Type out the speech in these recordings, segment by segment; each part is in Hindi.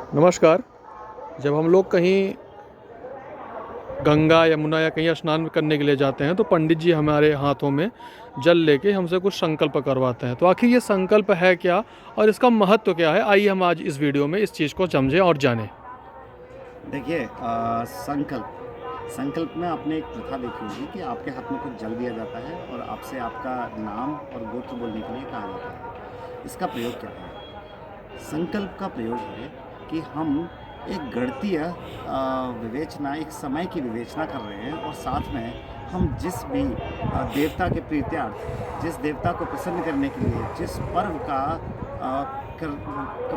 नमस्कार। जब हम लोग कहीं गंगा, यमुना या कहीं स्नान करने के लिए जाते हैं तो पंडित जी हमारे हाथों में जल लेके हमसे कुछ संकल्प करवाते हैं। तो आखिर ये संकल्प है क्या और इसका महत्व क्या है? आइए हम आज इस वीडियो में इस चीज़ को समझें और जानें। देखिए संकल्प संकल्प में आपने एक प्रथा देखी होगी कि आपके हाथ में कुछ जल दिया जाता है और आपसे आपका नाम और गोत्र बोलने के लिए कहा जाता है। इसका प्रयोग क्या है? संकल्प का प्रयोग है कि हम एक गणितीय विवेचना, एक समय की विवेचना कर रहे हैं और साथ में हम जिस भी देवता के प्रीत्यार्थ, जिस देवता को प्रसन्न करने के लिए, जिस पर्व का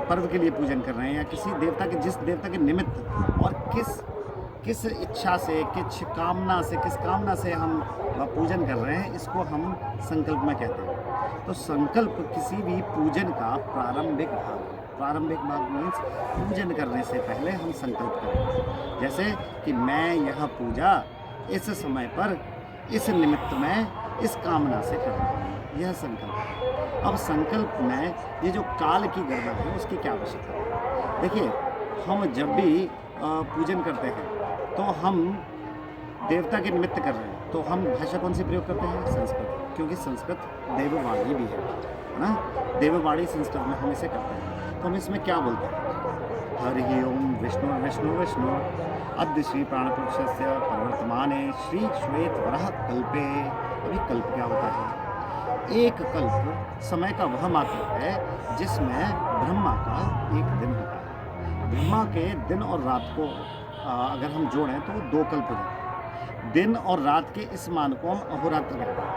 पर्व के लिए पूजन कर रहे हैं या किसी देवता के, जिस देवता के निमित्त और किस किस इच्छा से, किस कामना से, किस कामना से हम पूजन कर रहे हैं, इसको हम संकल्प में कहते हैं। तो संकल्प किसी भी पूजन का प्रारंभिक भाग मीन्स पूजन करने से पहले हम संकल्प करें। जैसे कि मैं यह पूजा इस समय पर, इस निमित्त में, इस कामना से कर रहा हूँ, यह संकल्प है। अब संकल्प में ये जो काल की गणना है उसकी क्या आवश्यकता है? देखिए, हम जब भी पूजन करते हैं तो हम देवता के निमित्त कर रहे हैं, तो हम भाषा कौन सी प्रयोग करते हैं? संस्कृत, क्योंकि संस्कृत देववाणी भी है ना। देववाणी संस्कृत में हम इसे करते हैं। तो हम इसमें क्या बोलते हैं? हरि ओम विष्णु विष्णु विष्णु अद्य श्री प्राणपुरुषस्य प्रवर्तमाने श्री श्वेत वरह कल्पे। अभी कल्प क्या होता है? एक कल्प समय का वह मात्र है जिसमें ब्रह्मा का एक दिन होता है। ब्रह्मा के दिन और रात को अगर हम जोड़ें तो 2 कल्प हो जाते हैं। दिन और रात के इस मान को हम अहोरात्र कहते हैं।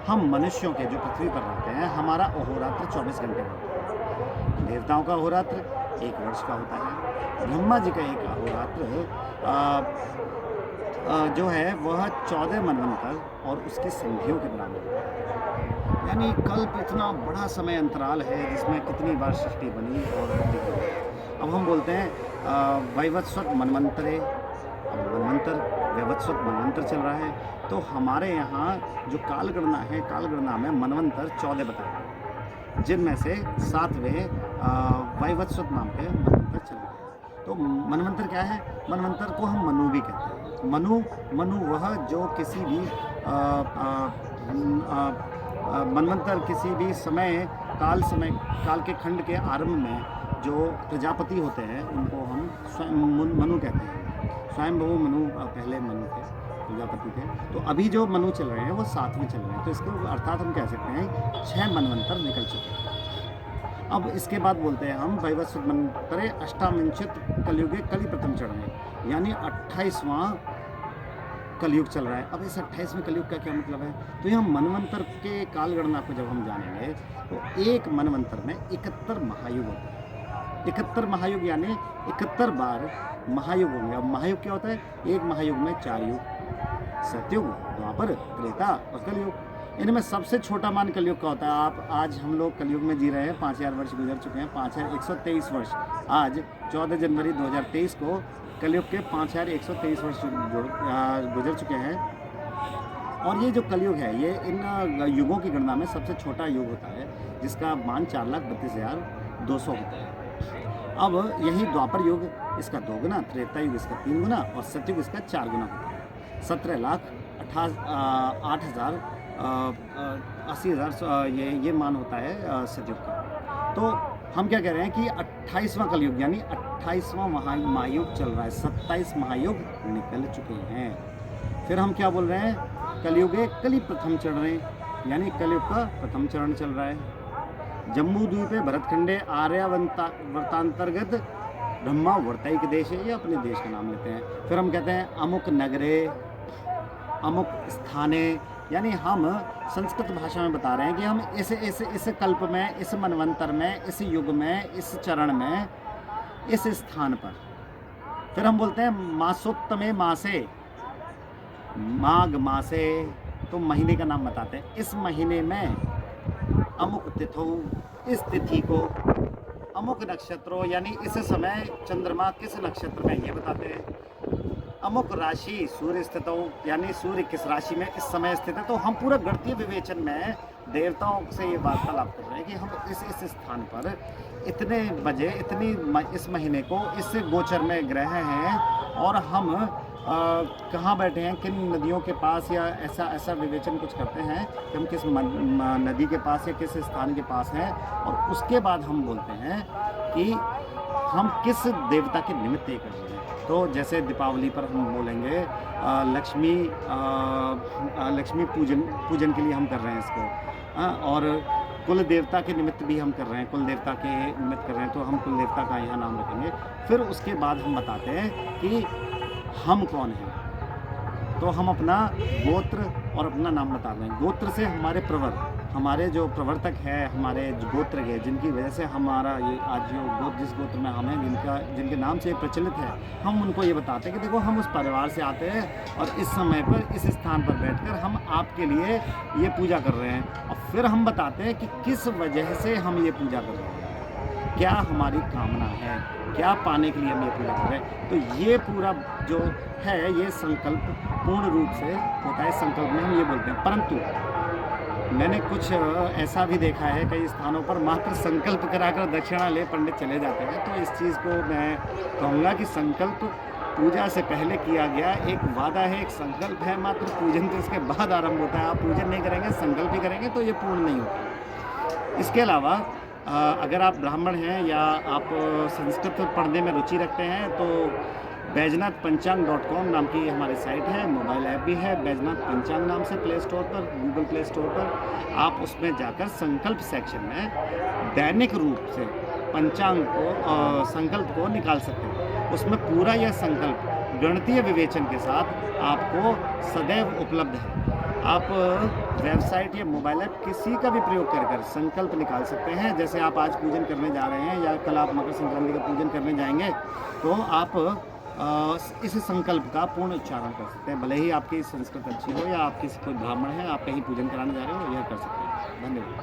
हम मनुष्यों के जो पृथ्वी पर रहते हैं, हमारा अहोरात्र 24 घंटे का होता है। देवताओं का अहोरात्र 1 वर्ष का होता है। ब्रह्मा जी का एक अहोरात्र जो है वह 14 मनवंतर और उसकी संधियों के बराबर है। यानी कल्प इतना बड़ा समय अंतराल है जिसमें कितनी बार सृष्टि बनी और बिगड़ी। अब हम बोलते हैं वैवस्वत मनवंतरे। अब मनवंतर, वैवस्वत मनवंतर चल रहा है, तो हमारे यहाँ जो कालगणना है, कालगणना में मनवंतर 14 बताए हैं, जिनमें से 7वें वैवस्वत नाम के मनवंतर चल रहे हैं। तो मनवंतर क्या है? मनवंतर को हम मनु भी कहते हैं। मनु वह जो किसी भी मनवंतर किसी भी काल के खंड के आरंभ में जो प्रजापति होते हैं उनको हम स्वयं मनु कहते हैं। स्वयंभू मनु पहले मनु थे, प्रजापति थे। तो अभी जो मनु चल रहे हैं वो 7वें चल रहे हैं। तो इसको अर्थात हम कह सकते हैं 6 मनवंतर निकल चुके हैं। अब इसके बाद बोलते हैं हम वैवस्वत मनवंतरे अष्टाविंशत कलयुगे कलि प्रथम चरण में, यानी 28वां कलयुग चल रहा है। अब इस 28वें कलयुग का क्या मतलब है? तो यहाँ मनवंतर के कालगणना को जब हम जानेंगे तो एक मनवंतर में 71 महायुग होते हैं। 71 महायुग यानी 71 बार महायुग होंगे। अब महायुग क्या होता है? एक महायुग में 4 युग, सतयुग, द्वापर, त्रेता और कलयुग। इनमें सबसे छोटा मान कलयुग का होता है। आप आज हम लोग कलयुग में जी रहे हैं, 5000 वर्ष गुजर चुके हैं, 5123 वर्ष। आज 14 जनवरी 2023 को कलयुग के 5123 वर्ष गुजर चुके हैं। और ये जो कलयुग है, ये इन युगों की गणना में सबसे छोटा युग होता है, जिसका मान 4,32,200 होता है। अब यही द्वापर युग इसका 2 गुना, त्रेता युग इसका 3 गुना और सतयुग इसका 4 गुना होता है। 17,80,000 ये मान होता है सतयुग का। तो हम क्या कह रहे हैं कि 28वां कलयुग यानी 28वां महायुग चल रहा है। 27 महायुग निकल चुके हैं। फिर हम क्या बोल रहे हैं? कलयुगे कलि प्रथम चरण, यानी कलयुग का प्रथम चरण चल रहा है। जम्बू द्वीपे भरतखंडे आर्यावर्तांतर्गत ब्रह्मा वर्तैक देश है, ये अपने देश का नाम लेते हैं। फिर हम कहते हैं अमुक नगरे, अमुक स्थाने, यानी हम संस्कृत भाषा में बता रहे हैं कि हम इस कल्प में, इस मनवंतर में, इस युग में, इस चरण में, इस स्थान पर। फिर हम बोलते हैं मासोत्तमे मासे, माघ मासे, तो महीने का नाम बताते हैं। इस महीने में अमुक तिथौ, इस तिथि को, अमुक नक्षत्रों, यानी इस समय चंद्रमा किस नक्षत्र में, ये बताते हैं। अमुक राशि सूर्य स्थित हो, यानी सूर्य किस राशि में इस समय स्थित है। तो हम पूरा गणितीय विवेचन में देवताओं से ये वार्तालाप कर रहे हैं कि हम इस स्थान पर इतने बजे इस महीने को इस गोचर में ग्रह हैं और हम कहाँ बैठे हैं, किन नदियों के पास, या ऐसा विवेचन कुछ करते हैं कि हम किस नदी के पास या किस स्थान के पास हैं, और उसके बाद हम बोलते हैं कि हम किस देवता के निमित्त ये कर रहे हैं। तो जैसे दीपावली पर हम बोलेंगे लक्ष्मी पूजन के लिए हम कर रहे हैं इसको, और कुल देवता के निमित्त भी हम कर रहे हैं, कुल देवता के निमित्त कर रहे हैं, तो हम कुल देवता का यहाँ नाम रखेंगे। फिर उसके बाद हम बताते हैं कि हम कौन हैं, तो हम अपना गोत्र और अपना नाम बता दें। गोत्र से हमारे जो प्रवर्तक है, हमारे जो गोत्र है, जिनकी वजह से हमारा ये आज जो जिस गोत्र में हम हैं, जिनके नाम से प्रचलित है, हम उनको ये बताते हैं कि देखो हम उस परिवार से आते हैं और इस समय पर इस स्थान पर बैठकर हम आपके लिए ये पूजा कर रहे हैं। और फिर हम बताते हैं कि किस वजह से हम ये पूजा कर रहे हैं, क्या हमारी कामना है, क्या पाने के लिए हम ये पूजा कर रहे हैं। तो ये पूरा जो है ये संकल्प पूर्ण रूप से होता है। संकल्प में हम ये बोलते हैं, परंतु मैंने कुछ ऐसा भी देखा है कई स्थानों पर मात्र संकल्प कराकर दक्षिणा ले पंडित चले जाते हैं। तो इस चीज़ को मैं कहूँगा कि संकल्प पूजा से पहले किया गया एक वादा है, एक संकल्प है, मात्र पूजन तो इसके बाद आरंभ होता है। आप पूजन नहीं करेंगे, संकल्प ही करेंगे तो ये पूर्ण नहीं होता। इसके अलावा अगर आप ब्राह्मण हैं या आप संस्कृत पढ़ने में रुचि रखते हैं तो बैजनाथपंचांग.com नाम की हमारी साइट है, मोबाइल ऐप भी है बैजनाथ पंचांग नाम से प्ले स्टोर पर, गूगल प्ले स्टोर पर। आप उसमें जाकर संकल्प सेक्शन में दैनिक रूप से पंचांग को संकल्प को निकाल सकते हैं। उसमें पूरा यह संकल्प गणितीय विवेचन के साथ आपको सदैव उपलब्ध है। आप वेबसाइट या मोबाइल ऐप किसी का भी प्रयोग कर संकल्प निकाल सकते हैं। जैसे आप आज पूजन करने जा रहे हैं या कल आप मकर संक्रांति का पूजन करने जाएंगे, तो आप इस संकल्प का पूर्ण उच्चारण कर सकते हैं। भले ही आपकी संस्कृत अच्छी हो या आप किसी कोई ब्राह्मण है, आप कहीं पूजन कराने जा रहे हो, यह कर सकते हैं। धन्यवाद।